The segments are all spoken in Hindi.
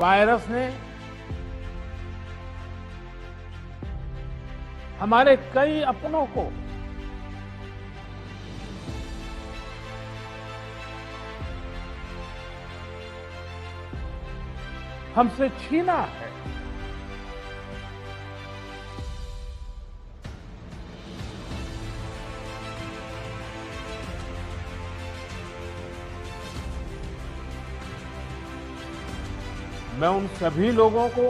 वायरस ने हमारे कई अपनों को हमसे छीना है। मैं उन सभी लोगों को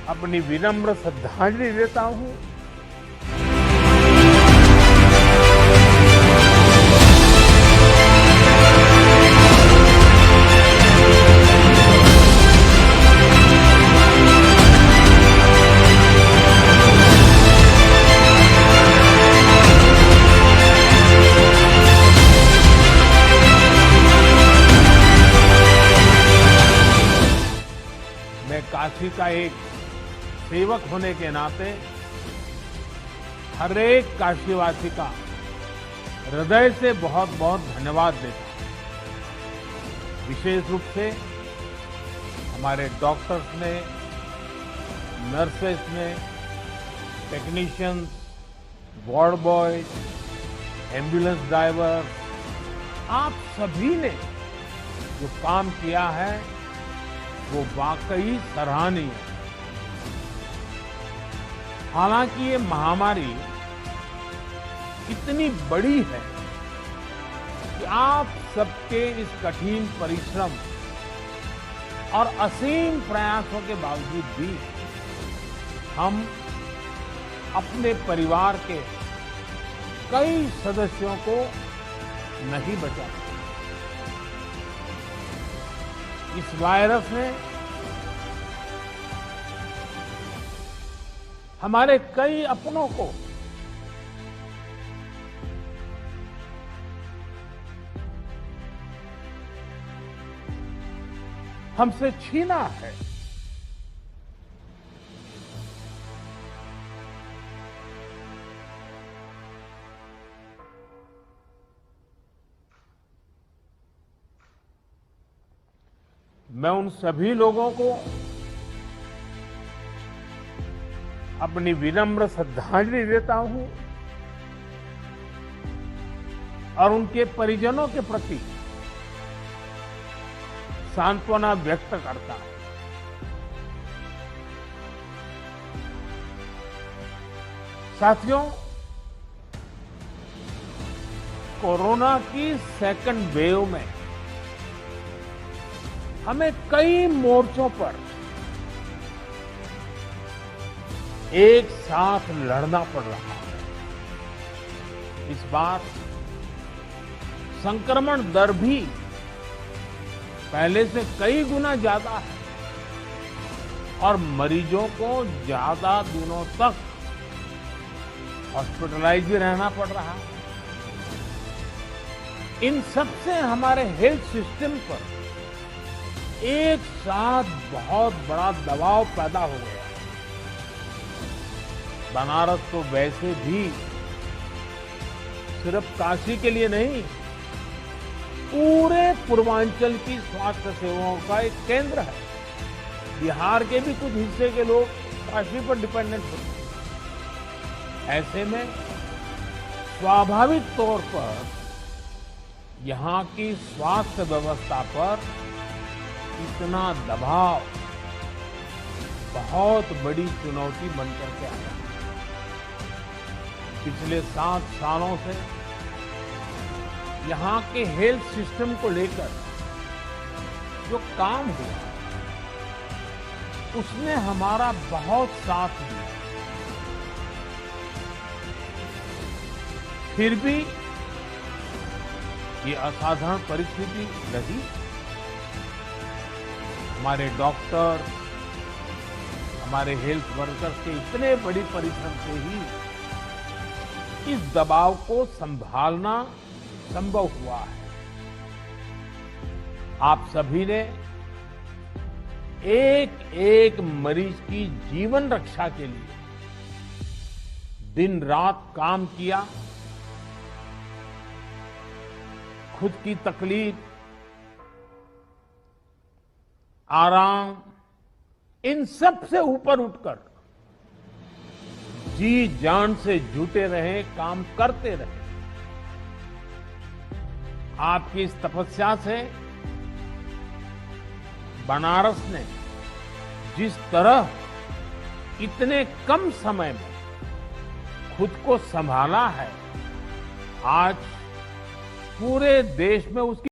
अपनी विनम्र श्रद्धांजलि देता हूं। मैं काशी का एक सेवक होने के नाते हर एक काशीवासी का हृदय से बहुत बहुत धन्यवाद देता हूं। विशेष रूप से हमारे डॉक्टर्स ने, नर्सेस ने, technicians, ward boys, ambulance driver, आप सभी ने जो काम किया है वो वाकई सराहनीय है। हालांकि ये महामारी इतनी बड़ी है कि आप सबके इस कठिन परिश्रम और असीम प्रयासों के बावजूद भी हम अपने परिवार के कई सदस्यों को नहीं बचा सके। इस वायरस ने हमारे कई अपनों को हमसे छीना है। मैं उन सभी लोगों को अपनी विनम्र श्रद्धांजलि देता हूं और उनके परिजनों के प्रति सांत्वना व्यक्त करता हूं। साथियों, कोरोना की सेकंड वेव में हमें कई मोर्चों पर एक साथ लड़ना पड़ रहा है। इस बार संक्रमण दर भी पहले से कई गुना ज्यादा है और मरीजों को ज्यादा दिनों तक हॉस्पिटलाइज भी रहना पड़ रहा है। इन सब से हमारे हेल्थ सिस्टम पर एक साथ बहुत बड़ा दबाव पैदा हो गया। बनारस तो वैसे भी सिर्फ काशी के लिए नहीं, पूरे पूर्वांचल की स्वास्थ्य सेवाओं का एक केंद्र है। बिहार के भी कुछ हिस्से के लोग काशी पर डिपेंडेंट होते हैं। ऐसे में स्वाभाविक तौर पर यहाँ की स्वास्थ्य व्यवस्था पर इतना दबाव बहुत बड़ी चुनौती बनकर के आया। पिछले 7 सालों से यहाँ के हेल्थ सिस्टम को लेकर जो काम हुआ उसने हमारा बहुत साथ दिया। फिर भी ये असाधारण परिस्थिति रही। हमारे डॉक्टर, हमारे हेल्थ वर्कर्स के इतने बड़ी परिश्रम से ही इस दबाव को संभालना संभव हुआ है। आप सभी ने एक एक मरीज की जीवन रक्षा के लिए दिन रात काम किया। खुद की तकलीफ, आराम, इन सब से ऊपर उठकर जी जान से जुटे रहे, काम करते रहे। आपकी इस तपस्या से बनारस ने जिस तरह इतने कम समय में खुद को संभाला है, आज पूरे देश में उसकी